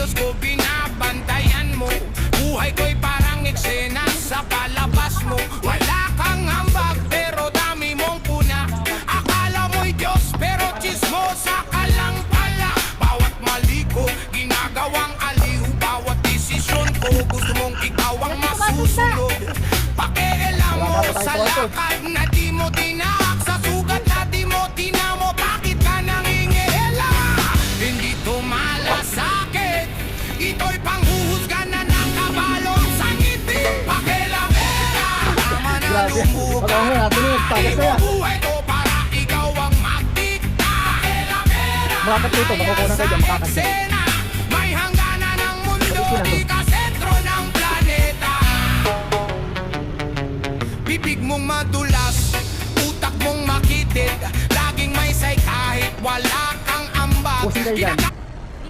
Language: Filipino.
kilos ko binabantayan mo. Buhay ko'y parang eksena sa palabas mo. Wala kang hambag pero dami mong puna. Akala mo'y Diyos pero chismosa ka lang pala. Bawat mali ko ginagawang aliw. Bawat desisyon ko gusto mong ikaw ang masusunod. Pakialam mo sa lakad na di mo tinaak. Sa sugat na di mo tinamo. Bakit ka nangingihila? Hindi to malasakit. Ito'y panghuhusga na ng kabalong sa ngiti. Pakilamera. Tama na lumuka. Ibubuhay ko para ikaw ang magdikta. Pakilamera. Malapit dito, makukunan kayo dyan, makakasya. Eksena. May hangganan ng mundo. Di ka sentro ng planeta. Bibig mong madulas, utak mong makitid. Laging may say kahit wala kang ambag. Pusing kayo dyan.